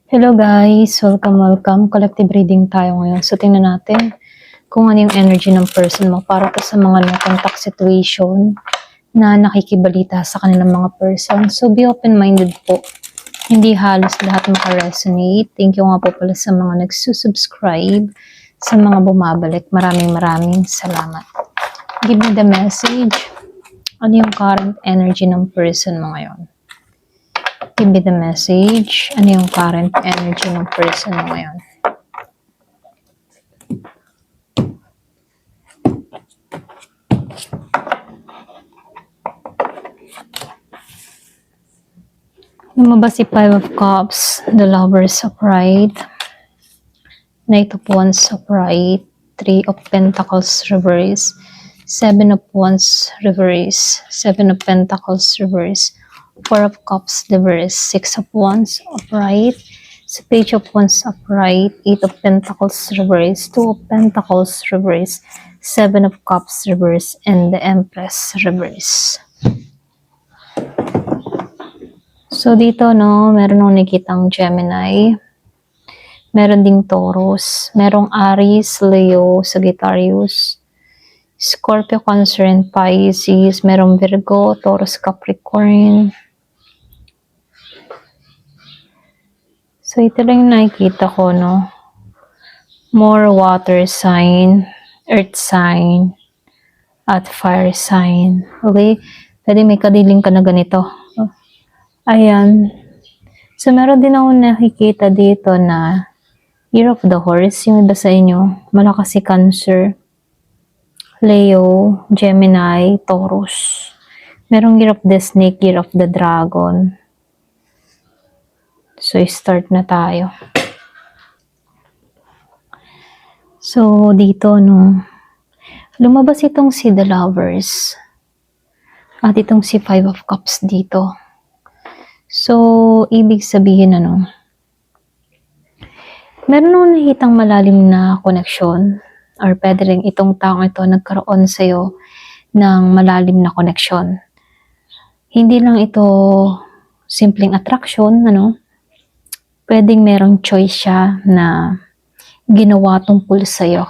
Hello guys! Welcome. Collective reading tayo ngayon. So, tingnan natin kung ano yung energy ng person mo para to sa mga no-contact situation na nakikibalita sa kanilang mga person. So, be open-minded po. Hindi halos lahat makaresonate. Thank you nga po pala sa mga nagsusubscribe, sa mga bumabalik. Maraming salamat. Give me the message. Ano yung current energy ng person mo ngayon? Give me the message. Ano yung current energy ng person mo ngayon? Lumabas si Five of Cups, the Lovers upright, Knight of Wands upright, Three of Pentacles reverse, Seven of Wands reverse, Seven of Pentacles reverse, Four of Cups reverse, Six of Wands upright, Page of Wands upright, Eight of Pentacles reverse, Two of Pentacles reverse, Seven of Cups reverse, and the Empress reverse. So dito no, meron nung nakitang Gemini, meron ding Taurus, merong Aries, Leo, Sagittarius, Scorpio, Cancer, and Pisces, merong Virgo, Taurus, Capricorn. So ito lang yung nakikita ko no, more water sign, earth sign, at fire sign. Okay, pwede may kadiling ka na ganito. Ayan. So, meron din ako nakikita dito na Year of the Horse. Yung iba sa inyo, malakas si Cancer, Leo, Gemini, Taurus. Merong Year of the Snake, Year of the Dragon. So, start na tayo. So, dito, no, lumabas itong si The Lovers. At itong si Five of Cups dito. So, ibig sabihin ano, meron nung nakitang malalim na connection or pwede rin itong taong ito nagkaroon sa'yo ng malalim na connection. Hindi lang ito simpleng attraction, ano, pwedeng merong choice siya na ginawa tungkol sa'yo.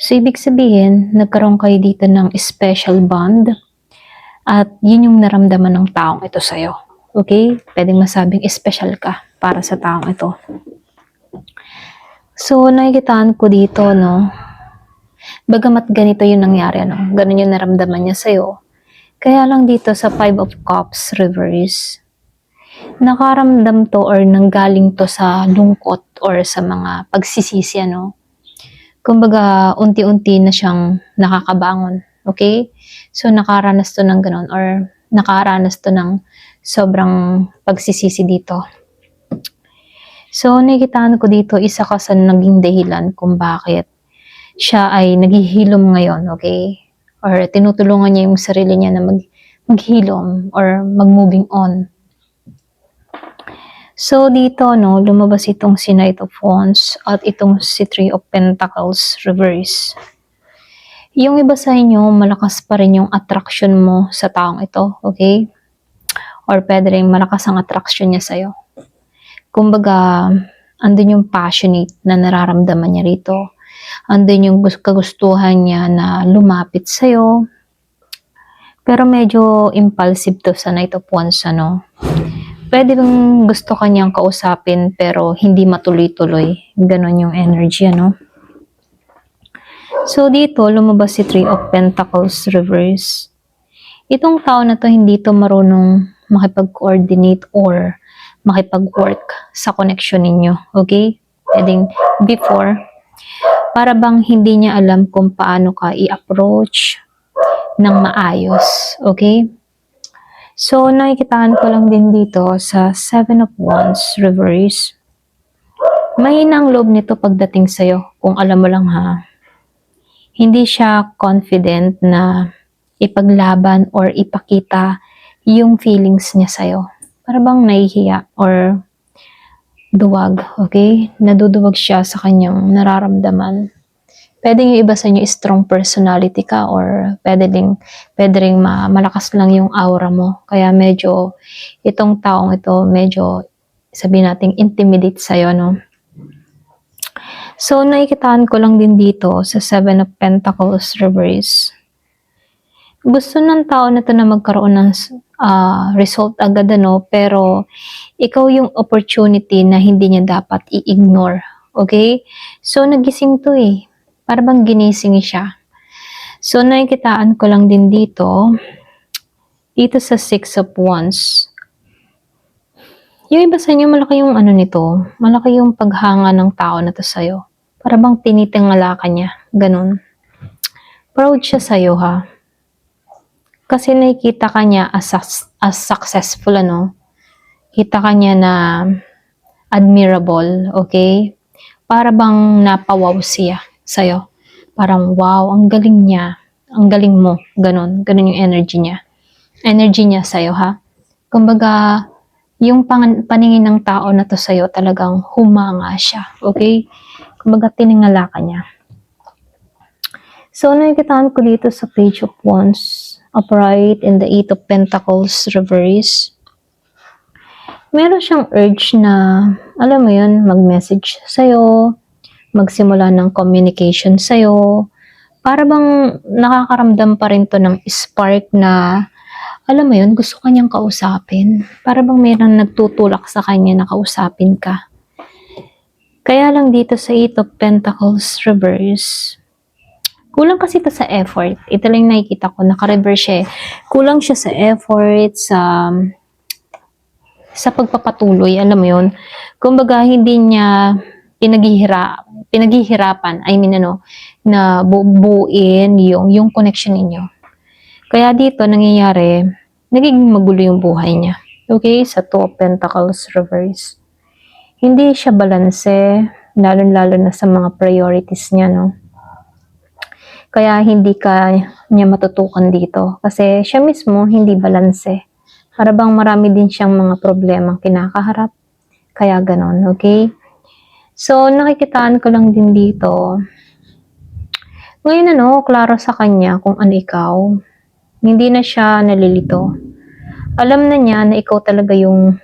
So, ibig sabihin, nagkaroon kayo dito ng special bond at yun yung naramdaman ng taong ito sa'yo. Okay? Pwedeng masabing special ka para sa taong ito. So, nakikitaan ko dito, no, bagamat ganito yung nangyari, no, ganun yung naramdaman niya sa'yo. Kaya lang dito sa Five of Cups reverse, nakaramdam to or nanggaling to sa lungkot or sa mga pagsisisi, ano. Kumbaga, unti-unti na siyang nakakabangon. Okay? So, nakaranas to ng ganun or nakaranas to ng sobrang pagsisisi dito. So, nakikitaan ko dito, isa ka sa naging dahilan kung bakit siya ay naghihilom ngayon, okay? Or tinutulungan niya yung sarili niya na maghilom or mag-moving on. So, dito, no, lumabas itong si Knight of Wands at itong si Three of Pentacles reverse. Yung iba sa inyo, malakas pa rin yung attraction mo sa taong ito, okay? Or pwede rin malakas ang attraction niya sa'yo. Kumbaga, andun yung passionate na nararamdaman niya rito. Andun yung kagustuhan niya na lumapit sa'yo. Pero medyo impulsive to sa Knight of Wands, ano. Pwede bang gusto ka niyang kausapin pero hindi matuloy-tuloy. Ganon yung energy, ano. So, dito, lumabas si Three of Pentacles reverse. Itong tao na to, hindi to marunong makipag-coordinate or makipag-work sa connection ninyo. Okay? Pwedeng before, para bang hindi niya alam kung paano ka i-approach ng maayos. Okay? So, nakikitaan ko lang din dito sa Seven of Wands reverse. Mahina ang loob nito pagdating sa'yo, kung alam mo lang ha. Hindi siya confident na ipaglaban or ipakita yung feelings niya sa'yo. Para bang nahihiya or duwag, okay? Naduduwag siya sa kanyang nararamdaman. Pwede yung iba sa inyo strong personality ka or pwede ring malakas lang yung aura mo. Kaya medyo itong taong ito medyo sabihin natin intimidate sa'yo, no? So, nakikitaan ko lang din dito sa Seven of Pentacles reverse. Gusto ng tao na to na magkaroon ng result agad, ano, pero ikaw yung opportunity na hindi niya dapat i-ignore. Okay? So, nagising to eh. Para bang ginising siya. So, nakikitaan ko lang din dito sa Six of Wands. Yung iba sa inyo, malaki yung ano nito, malaki yung paghanga ng tao na to sa'yo. Para bang tinitingala ka niya, ganun. Proud siya sa'yo, ha. Kasi nakikita ka niya as successful, ano. Kita ka niya na admirable, okay? Para bang napawaw siya sa'yo. Parang, wow, ang galing niya. Ang galing mo, ganun. Ganun yung energy niya. Energy niya sa'yo, ha. Kumbaga, yung paningin ng tao na to sa'yo talagang humanga siya. Okay? Kumbaga, tiningala ka niya. So, nakikitaan ko dito sa Page of Wands, upright, and the Eight of Pentacles reverse. Meron siyang urge na, alam mo yun, mag-message sa'yo, magsimula ng communication sa'yo. Para bang nakakaramdam pa rin to ng spark na alam mo yun, gusto kanyang kausapin. Para bang mayroong nagtutulak sa kanya na kausapin ka. Kaya lang dito sa Eight of Pentacles reverse, kulang kasi ito sa effort. Ito lang nakikita ko, naka-reverse siya eh. Kulang siya sa effort, sa pagpapatuloy, alam mo yun. Kumbaga, hindi niya pinaghihirapan, na buuin yung connection ninyo. Kaya dito, nangyayari, nagiging magulo yung buhay niya. Okay? Sa Two of Pentacles reverse. Hindi siya balanse, lalo-lalo na sa mga priorities niya, no? Kaya hindi ka niya matutukan dito. Kasi siya mismo, hindi balanse. Para bang marami din siyang mga problemang kinakaharap. Kaya ganon, okay? So, nakikitaan ko lang din dito. Ngayon, klaro sa kanya kung ano ikaw. Hindi na siya nalilito. Alam na niya na ikaw talaga yung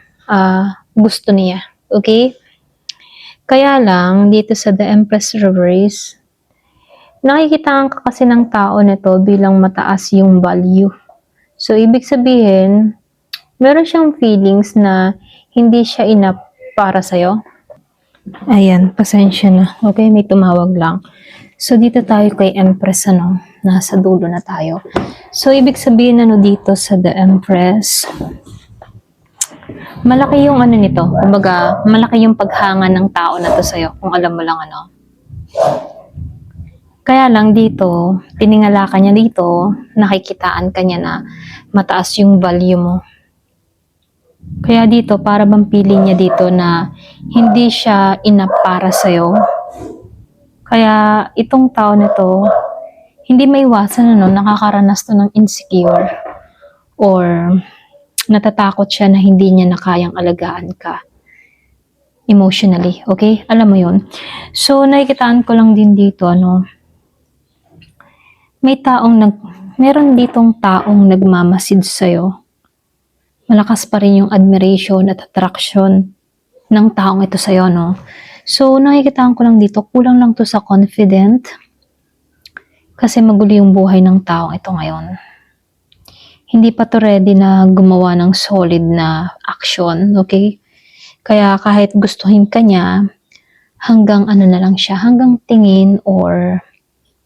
gusto niya. Okay? Kaya lang, dito sa The Empress reverse, nakikitaan ka kasi ng tao nito bilang mataas yung value. So, ibig sabihin, meron siyang feelings na hindi siya enough para sa'yo. Ayan, pasensya na. Okay, may tumawag lang. So, dito tayo kay Empress, nasa dulo na tayo. So, ibig sabihin, dito sa The Empress, malaki yung nito. Kumbaga, malaki yung paghanga ng tao na to sa'yo, kung alam mo lang Kaya lang dito, tiningala ka niya dito, nakikitaan ka niya na mataas yung value mo. Kaya dito, para bang pili niya dito na hindi siya enough para sa'yo. Kaya itong tao na to, hindi maiwasan nakakaranas to ng insecure or natatakot siya na hindi niya na kayang alagaan ka emotionally, okay? Alam mo yun. So, nakikitaan ko lang din dito, meron ditong taong nagmamasid sa'yo. Malakas pa rin yung admiration at attraction ng taong ito sa'yo, So, nakikitaan ko lang dito, kulang lang to sa confident kasi magulo yung buhay ng taong ito ngayon. Hindi pa to ready na gumawa ng solid na action, okay? Kaya kahit gustuhin ka niya, hanggang na lang siya, hanggang tingin or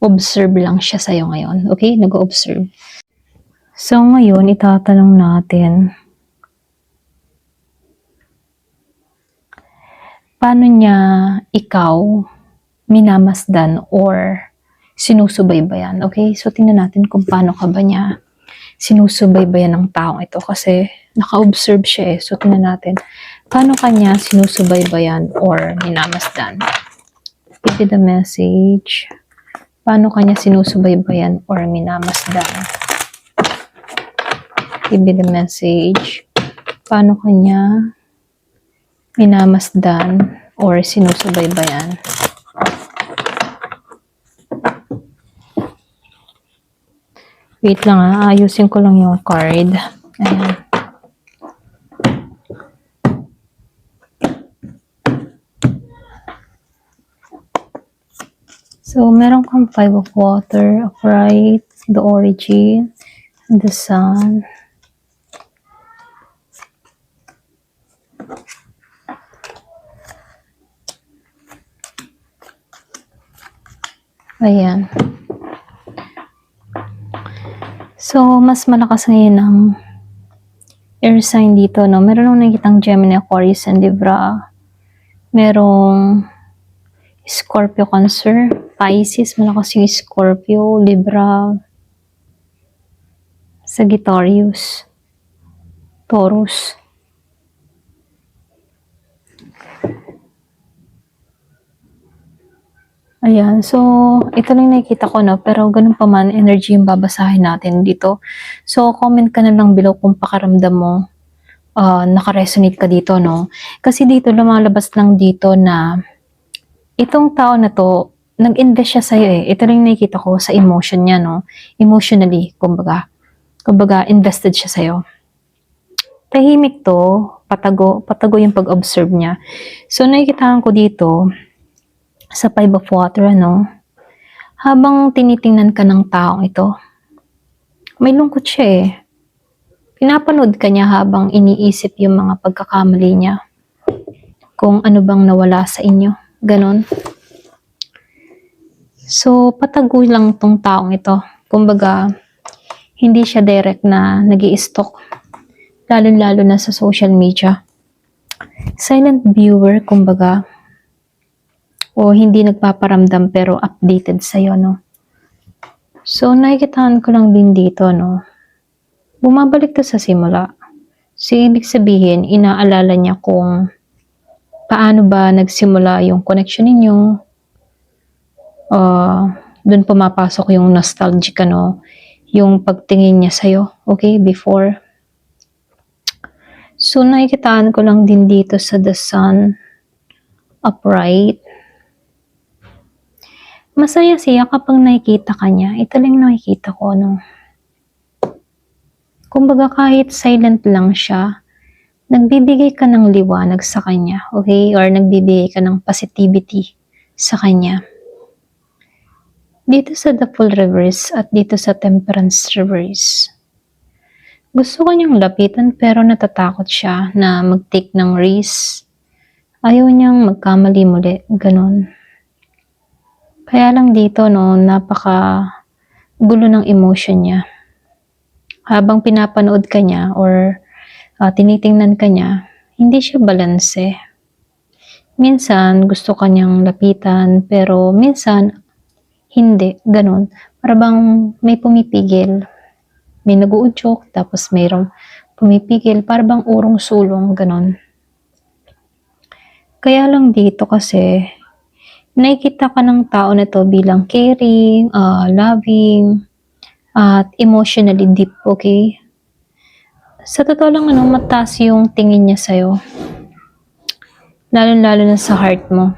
observe lang siya sa'yo ngayon, okay? Nag-observe. So, ngayon, itatanong natin, paano niya ikaw minamasdan or sinusubaybayan? Okay? So, tingnan natin kung paano ka ba niya sinusubaybayan ng taong ito. Kasi, naka-observe siya eh. So, tingnan natin. Paano kanya sinusubaybayan or minamasdan? Give me the message. Paano kanya sinusubaybayan or minamasdan? Give me the message. Paano kanya minamasdan or sinusubaybayan? Wait lang ayusin ko lang yung card. Ayan. So, meron kang Five of Water, Upright, the Origin, the Sun. Ayan. So, mas malakas ngayon ang air sign dito, no? Meron akong nakikitang Gemini, Aquarius, and Libra. Merong Scorpio, Cancer, Pisces, malakas yung Scorpio, Libra, Sagittarius, Taurus. Ayan, so ito lang nakikita ko, no? Pero ganun pa man, energy yung babasahin natin dito. So, comment ka na lang below kung pakaramdam mo nakaresonate ka dito, no? Kasi dito, lumalabas lang dito na itong tao na to, nag-invest siya sa'yo eh. Ito lang nakikita ko sa emotion niya, no? Emotionally, kumbaga. Kumbaga, invested siya sa'yo. Tahimik to, patago yung pag-observe niya. So, nakikita ko dito, sa Five of Water, ano, habang tinitingnan ka ng taong ito, may lungkot siya eh. Pinapanood ka niya habang iniisip yung mga pagkakamali niya. Kung ano bang nawala sa inyo. Ganon. So, patago lang tong taong ito. Kumbaga, hindi siya direct na nag-i-stalk. Lalo-lalo na sa social media. Silent viewer, kumbaga, o hindi nagpaparamdam pero updated sa'yo, no? So, nakikitaan ko lang din dito, no? Bumabalik to sa simula. So, ibig sabihin, inaalala niya kung paano ba nagsimula yung connection ninyo. Doon pumapasok yung nostalgic, no? Yung pagtingin niya sa'yo, okay, before. So, nakikitaan ko lang din dito sa the Sun, upright. Masaya siya kapag nakikita ka niya. Ito lang nakikita ko, no? Kumbaga kahit silent lang siya, nagbibigay ka ng liwanag sa kanya, okay? Or nagbibigay ka ng positivity sa kanya. Dito sa the Fool reverse at dito sa Temperance reverse, gusto ko niyang lapitan pero natatakot siya na mag-take ng risk. Ayaw niyang magkamali muli, ganun. Kaya lang dito, no, napaka gulo ng emotion niya. Habang pinapanood ka niya or tinitingnan ka niya, hindi siya balanse. Minsan, gusto ka niyang lapitan, pero minsan, hindi. Ganun. Para bang may pumipigil. May nag-uudyok, tapos mayroong pumipigil. Para bang urong sulong, ganun. Kaya lang dito kasi, nakikita ka ng tao na to bilang caring, loving, at emotionally deep, okay? Sa totoo lang, ano, mataas yung tingin niya sa'yo. Lalo-lalo na sa heart mo.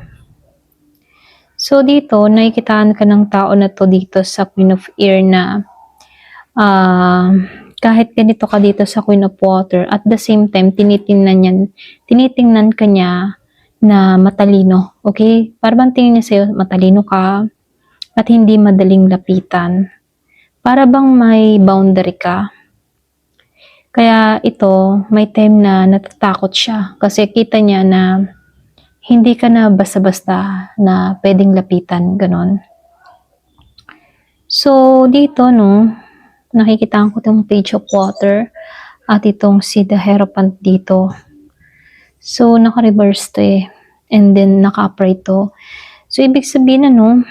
So, dito, nakikitaan ka ng tao na to dito sa Queen of Air na kahit ganito ka dito sa Queen of Water, at the same time, tinitingnan ka niya na matalino, okay? Para bang tingin niya sa'yo, matalino ka at hindi madaling lapitan. Para bang may boundary ka. Kaya ito, may time na natatakot siya kasi kita niya na hindi ka na basta-basta na pwedeng lapitan, ganon. So, dito, no, nakikita ko itong Page of Water at itong si the Hierophant dito. So, naka-reverse to eh. And then, naka-upright to. So, ibig sabihin, ano,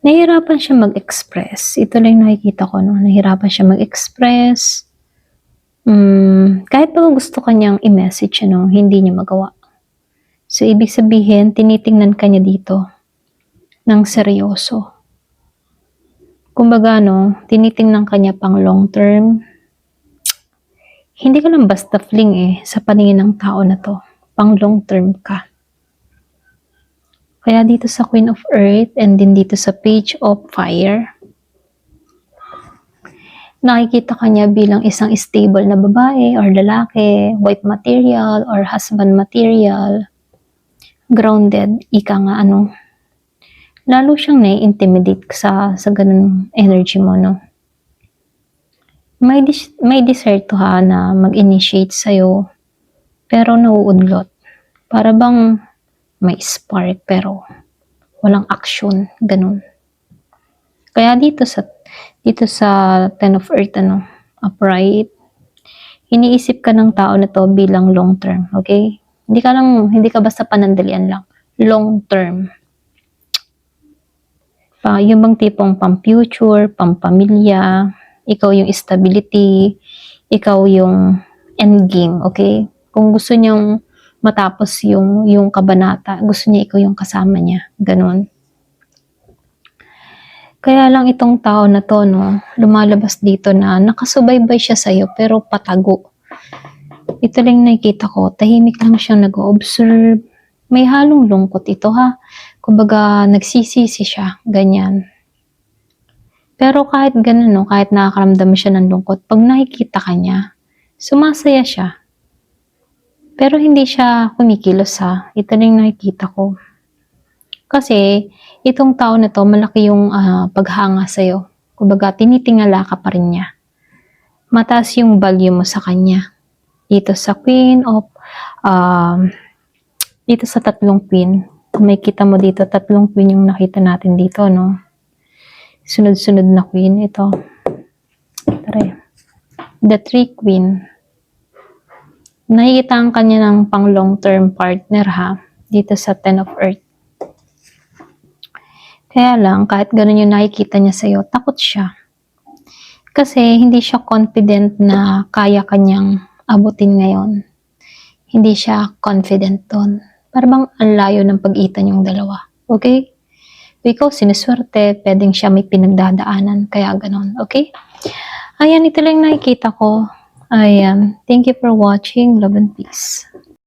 nahihirapan siya mag-express. Ito lang nakikita ko, no? Nahihirapan siya mag-express. Kahit pa gusto kanyang i-message, ano, hindi niya magawa. So, ibig sabihin, tinitingnan ka niya dito ng seryoso. Kumbaga, no, tinitingnan ka niya pang long term. Hindi ka lang basta fling eh, sa paningin ng tao na to. Pang long term ka. Kaya dito sa Queen of Earth and din dito sa Page of Fire, nakikita ka niya bilang isang stable na babae or lalaki, wife material or husband material, grounded, ika nga ano. lalo siyang nai-intimidate sa ganun energy mo, no? May desire to ha na mag-initiate sa'yo, pero nauudlot. Para bang may spark, pero walang action, ganun. Kaya dito sa Ten of Earth, upright, iniisip ka ng tao na to bilang long term, okay? Hindi ka basta panandalian lang. Long term. Yung bang tipong pang-future, pang-pamilya, ikaw yung stability, ikaw yung endgame, okay? Kung gusto niyong matapos yung kabanata, gusto niya ikaw yung kasama niya, ganun. Kaya lang itong tao na to, no, lumalabas dito na nakasubaybay siya sa'yo pero patago. Ito lang nakikita ko, tahimik lang siyang nag-observe. May halong lungkot ito ha. Kumbaga nagsisisi siya, ganyan. Pero kahit ganun, no, kahit nakakaramdam siya ng lungkot, pag nakikita ka niya, sumasaya siya. Pero hindi siya kumikilos ha. Ito lang nakikita ko. Kasi itong tao na to, malaki yung paghanga sa'yo. Kumbaga, tinitingala ka pa rin niya. Mataas yung value mo sa kanya. Dito sa dito sa tatlong queen, may kita mo dito, tatlong queen yung nakita natin dito, no? Sunod-sunod na queen, ito. Tara. The three queen. Nakikita ang kanya ng pang long-term partner, ha? Dito sa Ten of Earth. Kaya lang, kahit ganun yung nakikita niya sa'yo, takot siya. Kasi hindi siya confident na kaya kanyang abutin ngayon. Hindi siya confident doon. Parang ang layo ng pag-itan yung dalawa. Okay? Ikaw, sinuswerte, pwedeng siya may pinagdadaanan. Kaya ganun. Okay? Ayan, ito lang nakikita ko. Ayan. Thank you for watching. Love and peace.